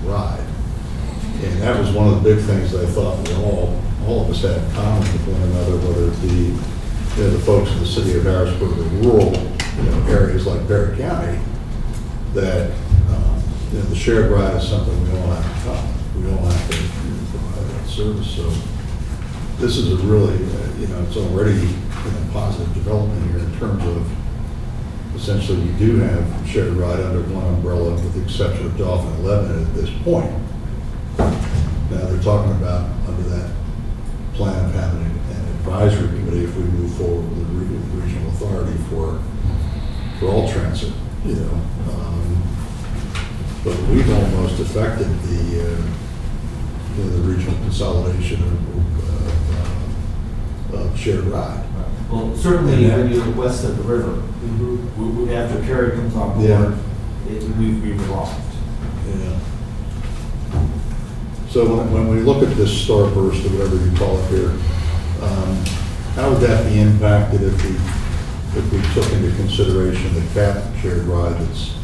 ride. And that was one of the big things that I thought we all of us had in common with one another, whether it be the folks in the city of Harrisburg or rural areas like Perry County, that the shared ride is something we all have in common. We all have to provide that service. So this is a really, it's already positive development here in terms of essentially you do have shared ride under one umbrella with the exception of Dauphin and Lebanon at this point. Now they're talking about under that plan of having an advisory committee if we move forward with the regional authority for all transit, but we've almost affected the regional consolidation of shared ride. Well, certainly when you look west of the river, after Perry comes on board, Yeah. we've evolved. Yeah. So when we look at this starburst or whatever you call it here, how would that be impacted if we took into consideration the CAP shared ride that's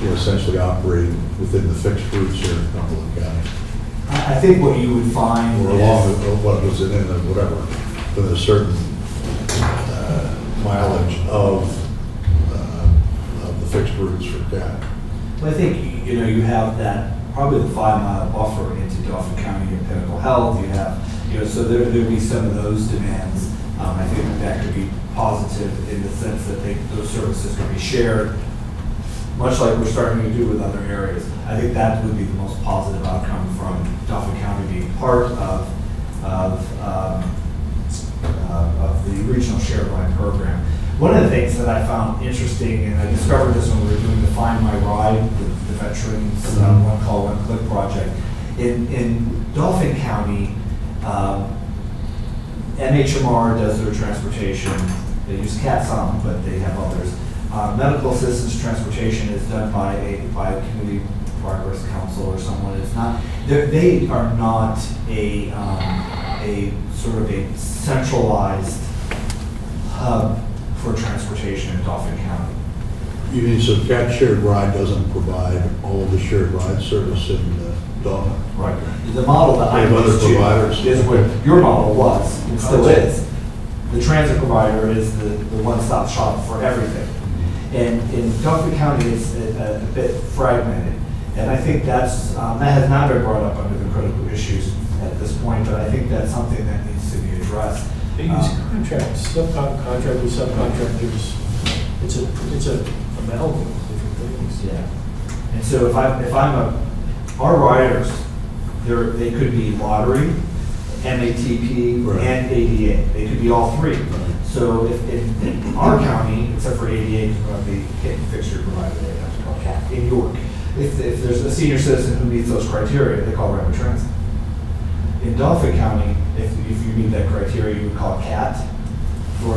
essentially operating within the fixed routes here in Cumberland County? I think what you would find Or along with, what was it in the, whatever, with a certain mileage of the fixed routes for CAP. I think, you have that, probably the 5-mile buffer into Dauphin County and Pinnacle Health. You have, so there'd be some of those demands. I think that could be positive in the sense that those services could be shared, much like we're starting to do with other areas. I think that would be the most positive outcome from Dauphin County being part of the regional shared ride program. One of the things that I found interesting, and I discovered this when we were doing the Find My Ride, the veterans one call, one click project. In Dauphin County, NHMR does their transportation. They use CAT some, but they have others. Medical assistance transportation is done by a community progress council or someone. It's not. They are not a sort of a centralized hub for transportation in Dauphin County. You mean, so Cat Shared Ride doesn't provide all of the shared ride service in Dalton? Right. The model that I They have other used to providers. is what your model was, and still Okay. is. The transit provider is the one-stop shop for everything. And in Dauphin County, it's a bit fragmented. And I think that has not been brought up under the critical issues at this point, but I think that's something that needs to be addressed. They use contracts, subcontract with subcontractors. It's a amalgam of different things. Yeah. And so if our riders, they could be lottery, MATP, Right. and ADA. They could be all three. So if in our county, except for ADA, the hit and fixture provider, they have to call CAT. In York, if there's a senior citizen who meets those criteria, they call rapid transit. In Dauphin County, if you meet that criteria, you would call CAT. For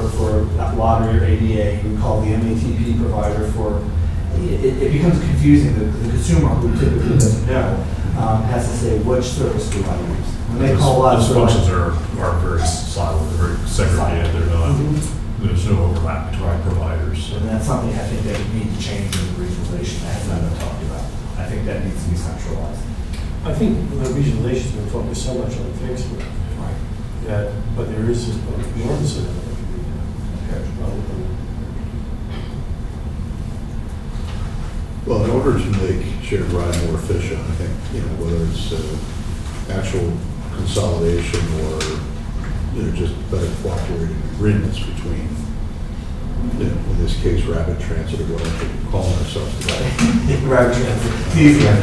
lottery or ADA, you would call the MATP provider for, it becomes confusing. The consumer, who typically doesn't know, has to say, which service do I use? When they call us, Those they're like- functions are very siloed, very segregated, they're not, there's no overlap between providers. And that's something I think that we need to change in the regionalization that has not been talked about. I think that needs to be centralized. I think the regionalization's been focused so much on fixed route Right. that, but there is an enormous amount that can be done. Well, in order to make shared ride more efficient, I think, whether it's actual consolidation or, just better cooperating agreements between, in this case, rapid transit or whatever we're calling ourselves today. Rapid transit, it's easier.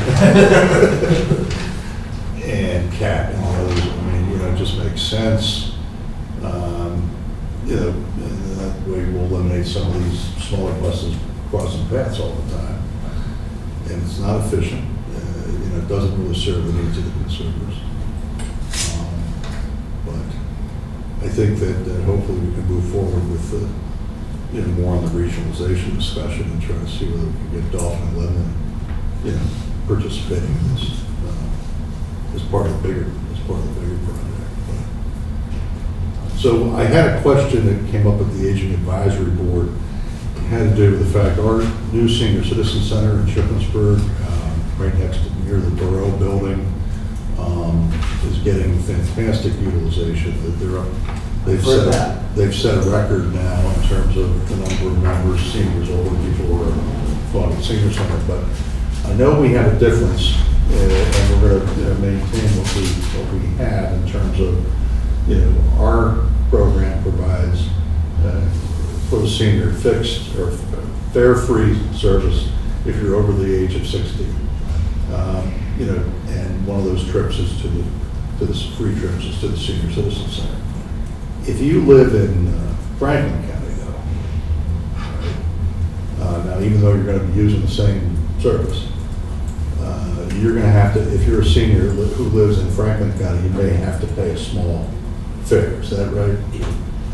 And CAT and others, it just makes sense. And that way we'll eliminate some of these smaller buses crossing paths all the time. And it's not efficient, it doesn't really serve the needs of the consumers. But I think that hopefully we can move forward with, more on the regionalization discussion and try to see whether we can get Dauphin and Lebanon, participating in this, as part of the bigger project. So I had a question that came up at the Aging Advisory Board. It had to do with the fact our new senior citizen center in Shippensburg, right next to near the Borough building, is getting fantastic utilization. They've set a record now in terms of the number of members, seniors, older people who are going to senior center. But I know we have a difference, and we're going to maintain what we have in terms of, our program provides for the senior fixed or fare-free service if you're over the age of 60. And one of those trips is to the free trips is to the senior citizen center. If you live in Franklin County, though, now even though you're going to be using the same service, you're going to have to, if you're a senior who lives in Franklin County, you may have to pay a small fare. Is that right?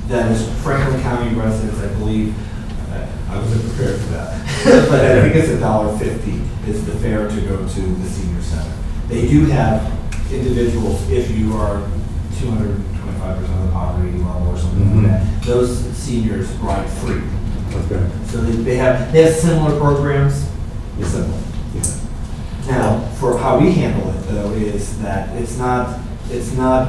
That is Franklin County residents, I believe, I wasn't prepared for that, but I think it's $1.50 is the fare to go to the senior center. They do have individuals, if you are 225% of the poverty level or something like that, those seniors ride free. Okay. So they have similar programs. It's similar. Yeah. Now, for how we handle it though, is that it's not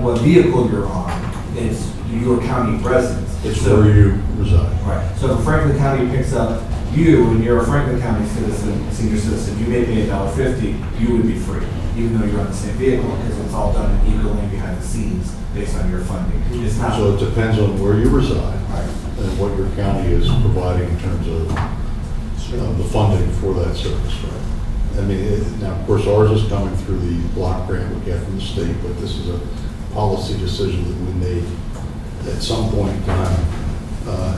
what vehicle you're on, it's your county residence. It's where you reside. Right. So if Franklin County picks up you and you're a Franklin County citizen, senior citizen, you may pay $1.50, you would be free, even though you're on the same vehicle, because it's all done equally behind the scenes based on your funding. It's not. So it depends on where you reside Right. and what your county is providing in terms of the funding for that service, right? Now, of course, ours is coming through the block grant we get from the state, but this is a policy decision that we made at some point in time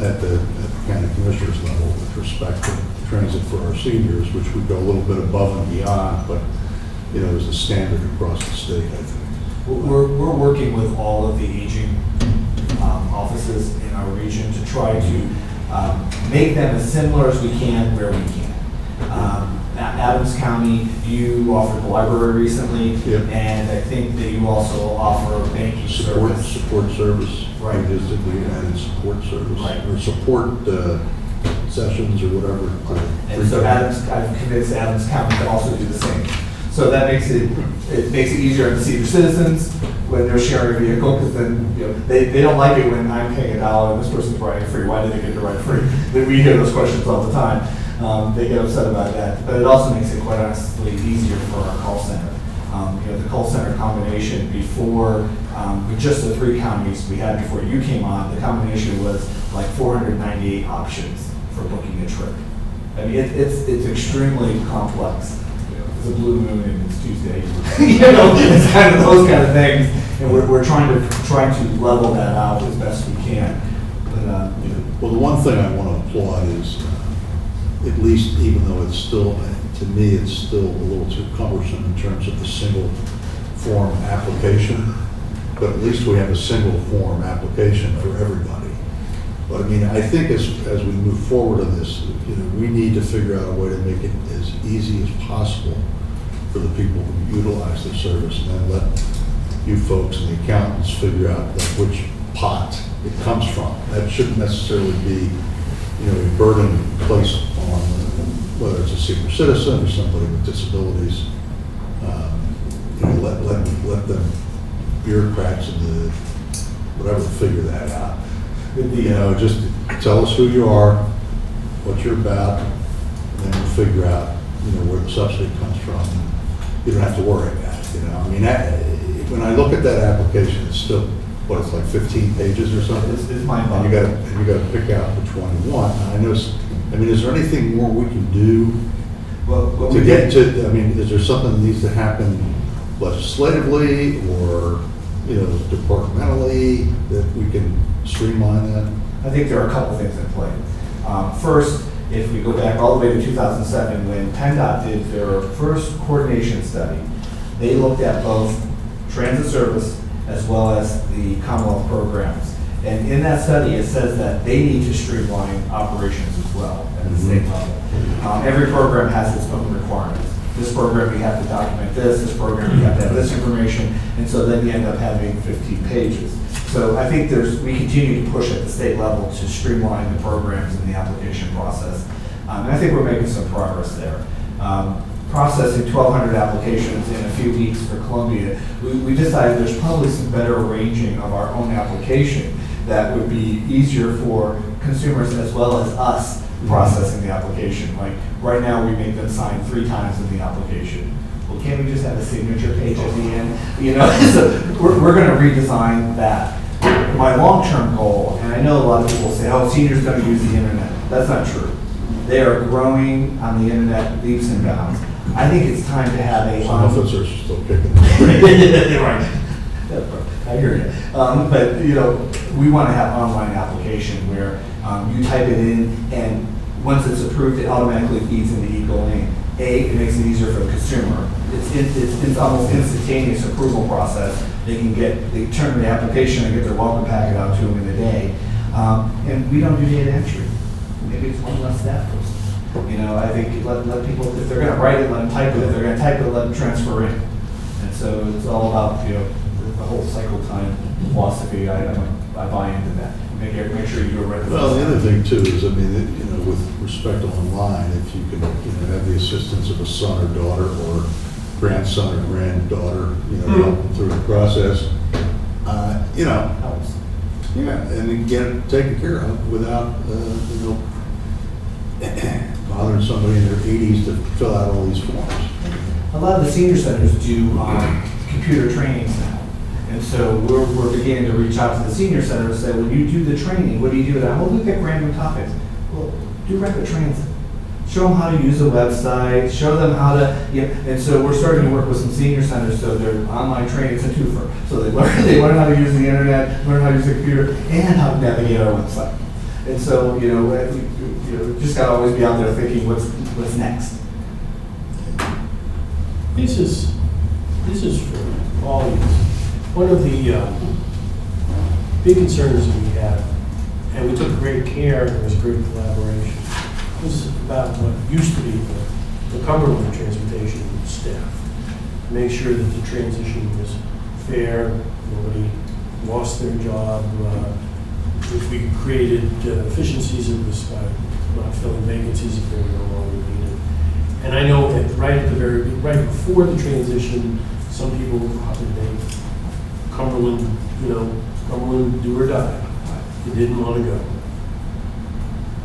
at the county commissioners level with respect to transit for our seniors, which would go a little bit above and beyond, but, is a standard across the state, I think. We're working with all of the aging offices in our region to try to make them as similar as we can where we can. Adams County, you offered the library recently, Yep. and I think that you also offer a banking service. Support service. Right. Just that we added support service. Right. Or support concessions or whatever. And so I've convinced Adams County to also do the same. So that makes it easier on the senior citizens when they're sharing a vehicle, because then, you know, they don't like it when I'm paying $1 and this person's riding free. Why did they get to ride free? We hear those questions all the time. They get upset about that. But it also makes it, quite honestly, easier for our call center. You know, the call center combination before, with just the 3 counties we had before you came on, the combination was like 498 options for booking a trip. I mean, it's extremely complex. It's a blue moon and it's Tuesday. You know, it's kind of those kind of things, and we're trying to level that out as best we can. But you know. Well, the one thing I want to applaud is, at least even though it's still, to me, it's still a little too cumbersome in terms of the single form application, but at least we have a single form application for everybody. But I mean, I think as we move forward on this, you know, we need to figure out a way to make it as easy as possible for the people who utilize the service, and then let you folks and the accountants figure out like which pot it comes from. That shouldn't necessarily be, you know, a burden placed on whether it's a senior citizen or somebody with disabilities. You know, let them bureaucrats and the whatever figure that out. You know, just tell us who you are, what you're about, and then we'll figure out, you know, where the subsidy comes from. You don't have to worry about it, you know. I mean, when I look at that application, it's still, what, it's like 15 pages or something? It's my And you got to pick out which one you want. And I know, I mean, is there anything more we can do Well, to get to, I mean, is there something that needs to happen legislatively or, you know, departmentally that we can streamline that? I think there are a couple things in play. First, if we go back all the way to 2007, when PennDOT did their first coordination study, they looked at both transit service as well as the Commonwealth programs. And in that study, it says that they need to streamline operations as well at the state level. Every program has its own requirements. This program, you have to document this program, you have to have this information, and so then you end up having 15 pages. So I think we continue to push at the state level to streamline the programs and the application process. And I think we're making some progress there. Processing 1,200 applications in a few weeks for Columbia, we decided there's probably some better arranging of our own application that would be easier for consumers as well as us processing the application. Like right now, we make them sign 3 times in the application. Well, can't we just have a signature page at the end? You know, so we're going to redesign that. My long-term goal, and I know a lot of people say, oh, seniors don't use the internet. That's not true. They are growing on the internet leaps and bounds. I think it's time to have a... Some of us are still kicking. Right. I hear you. But, you know, we want to have online application where you type it in, and once it's approved, it automatically feeds into eGoLane. It makes it easier for the consumer. It's almost instantaneous approval process. They turn the application and get their welcome packet out to them in a day. And we don't do data entry. Maybe it's one less staff person. You know, I think let people, if they're going to write it, let them type it. If they're going to type it, let them transfer in. And so it's all about, you know, the whole cycle time philosophy. I buy into that. Make sure you do it right. Well, the other thing too is, I mean, you know, with respect to online, if you can, you know, have the assistance of a son or daughter or grandson or granddaughter, you know, help them through the process, you know, Helps. yeah, and then get it taken care of without, you know, bothering somebody in their 80s to fill out all these forms. A lot of the senior centers do computer trainings now. And so we're beginning to reach out to the senior center and say, when you do the training, what do you do now? Well, we pick random topics. Well, do rapid transit. Show them how to use the website, show them how to, you know, and so we're starting to work with some senior centers, so their online training is a twofer. So they learn how to use the internet, learn how to use the computer, and how to navigate our website. And so, you know, just gotta always be out there thinking what's next. This is for all of you. One of the big concerns that we have, and we took great care, and there was great collaboration, was about what used to be the Cumberland transportation staff. Make sure that the transition was fair, nobody lost their job. If we created efficiencies, it was by not filling vacancies if they were no longer needed. And I know right before the transition, some people probably made Cumberland, Cumberland do or die. They didn't want to go.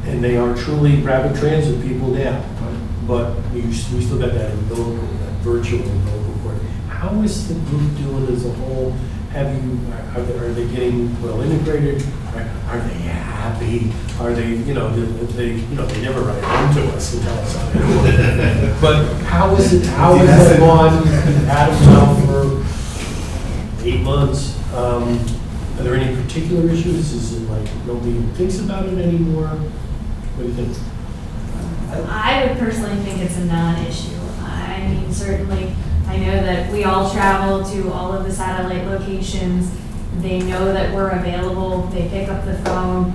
And they are truly rapid transit people now. But we still got that umbilical, that virtual umbilical cord. How is the group doing as a whole? Are they getting well integrated? Are they happy? Are they, they never write home to us and tell us how they're doing. But how has it gone? Adam's now for 8 months. Are there any particular issues? Is it like nobody thinks about it anymore? What do you think? I would personally think it's a non-issue. I mean, certainly, I know that we all travel to all of the satellite locations. They know that we're available. They pick up the phone.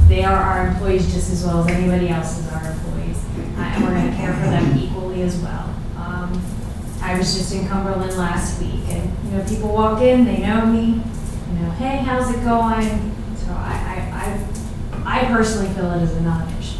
They are our employees just as well as anybody else is our employees. And we're going to care for them equally as well. I was just in Cumberland last week, and people walk in, they know me. Hey, how's it going? So I personally feel it is a non-issue.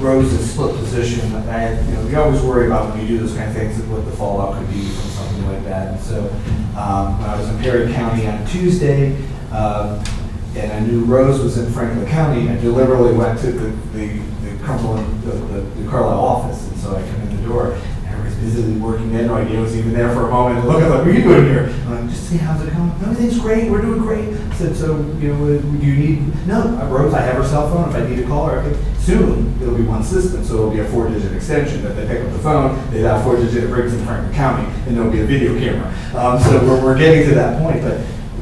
Rose's split position, you always worry about when you do those kind of things, what the fallout could be from something like that. And so when I was in Perry County on Tuesday, and I knew Rose was in Franklin County, I deliberately went to the Cumberland, the Carlisle office, and so I come in the door. Everybody's busily working. They had no idea I was even there for a moment. And look, I was like, what are you doing here? I'm like, just see how's it going. Everything's great. We're doing great. I said, so, do you need, no, Rose, I have her cell phone. If I need to call her, soon it'll be one system. So it'll be a 4-digit extension that they pick up the phone, they have 4-digit, it brings in Franklin County, and there'll be a video camera. So we're getting to that point, but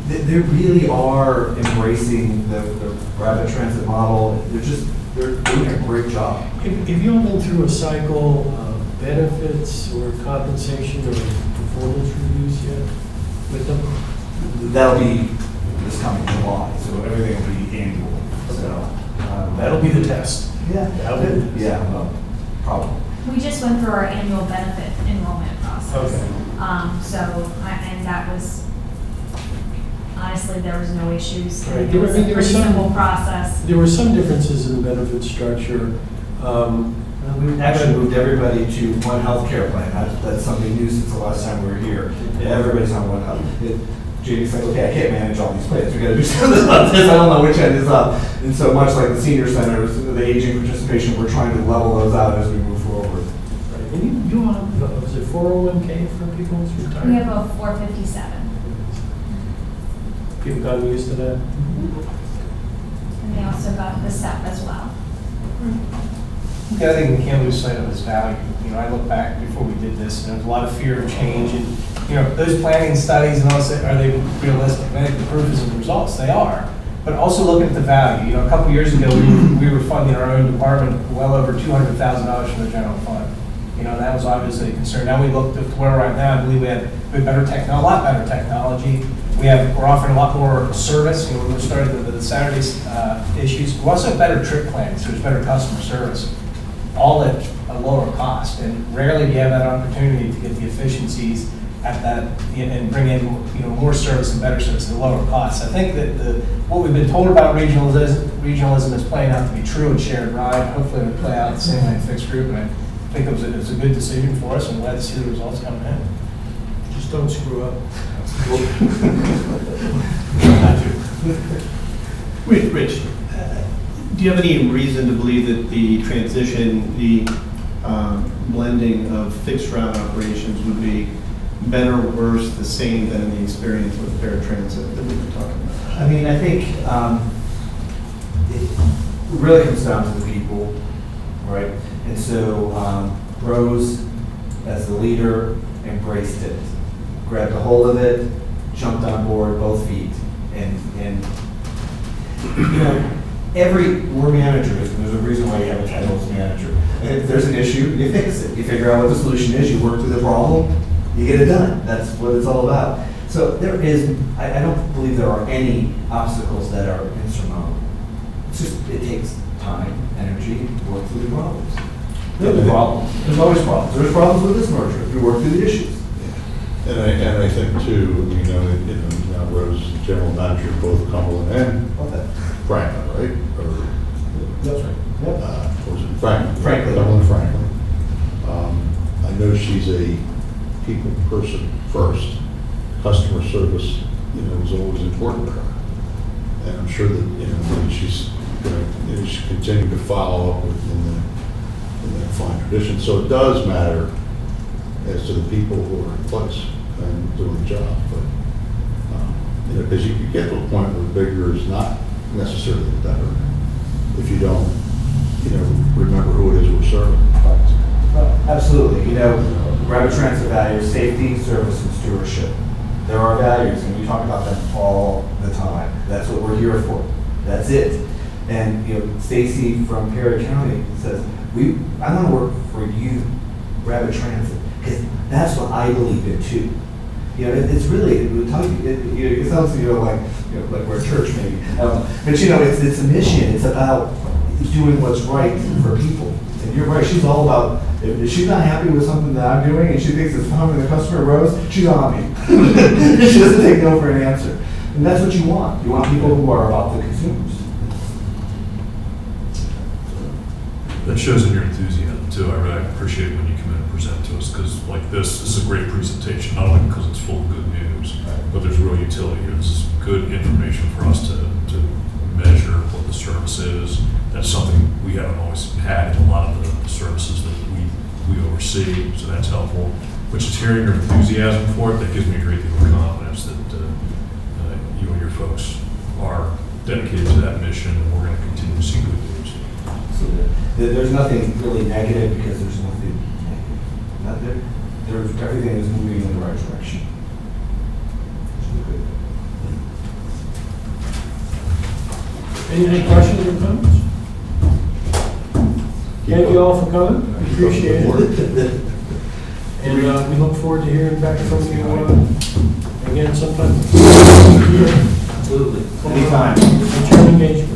they really are embracing the rapid transit model. They're doing a great job. Have you all been through a cycle of benefits or compensation or performance reviews yet with them? That'll be this coming July, so everything will be annual. So That'll be the test. yeah, well, probably. We just went through our annual benefit enrollment process. Okay. And that was, honestly, there was no issues. Right. It was a There were pretty some- simple process. There were some differences in the benefit structure. We actually moved everybody to one health care plan. That's something new since the last time we were here. Everybody's on one health. Jamie's like, okay, I can't manage all these plans. We got to do something about this. I don't know which end is up. And so much like the senior centers, the aging participation, we're trying to level those out as we move forward. Right. And you have, was it 401k for people who's retired? We have a 457. People gotten used to that? And they also got the SEP as well. The other thing we can't lose sight of is value. I look back before we did this, and there was a lot of fear of change, and, those planning studies and all this, are they realistic? I think the proof is in the results, they are. But also looking at the value. A couple years ago, we were funding our own department well over $200,000 from the general fund. That was obviously a concern. Now we look at where we're at now, I believe we have better a lot better technology. We're offering a lot more service. We started the Saturdays issues. We also have better trip plans, so there's better customer service, all at a lower cost. And rarely do you have that opportunity to get the efficiencies at that and bring in more service and better service at a lower cost. I think that what we've been told about regionalism is playing out to be true in shared ride. Hopefully it'll play out the same way in fixed group. And I think it was a good decision for us, and glad to see the results coming in. Just don't screw up. Rich, do you have any reason to believe that the transition, the blending of fixed route operations would be better or worse, the same than the experience with paratransit that we've been talking about? I think it really comes down to the people, right? And so Rose, as the leader, embraced it, grabbed a hold of it, jumped on board both feet, and we're managers, and there's a reason why you have a title as manager. And if there's an issue, you fix it. You figure out what the solution is, you work through the problem, you get it done. That's what it's all about. So I don't believe there are any obstacles that are insurmountable. It takes time, energy, to work through the problems. There's problems. There's always problems. There's problems with this merger. We work through the issues. And I think too, now Rose is general manager of both Cumberland and Franklin, right? Or, That's right. or was it Franklin? Franklin. Cumberland Franklin. I know she's a people person first. Customer service, is always important to her. And I'm sure that, she's going to, she continue to follow up in that fine tradition. So it does matter as to the people who are in place and doing the job. But, because you could get to a point where bigger is not necessarily better if you don't, remember who it is we're serving. Absolutely. Rapid Transit values safety, service, and stewardship. There are values, and we talk about them all the time. That's what we're here for. That's it. And Stacy from Perry County says, I want to work for you, Rapid Transit, because that's what I believe in too. It's really, it sounds like we're a church maybe, but it's a mission. It's about doing what's right for people. And you're right. She's all about. If she's not happy with something that I'm doing, and she thinks it's harming the customer rose, she's on me. She doesn't take no for an answer. And that's what you want. You want people who are about the consumers. That shows in your enthusiasm too. I really appreciate when you come in and present to us, because like this is a great presentation, not only because it's full of good news, but there's real utility here. This is good information for us to measure what the service is. That's something we haven't always had in a lot of the services that we oversee, so that's helpful. But just hearing your enthusiasm for it, that gives me a great deal of confidence that you and your folks are dedicated to that mission, and we're going to continue to see good news. So there's nothing really negative, because there's nothing negative. Everything is moving in the right direction. Any questions or comments? Thank you all for coming, we appreciate it. And we look forward to hearing back from you again sometime. Absolutely. Anytime. Return engagement.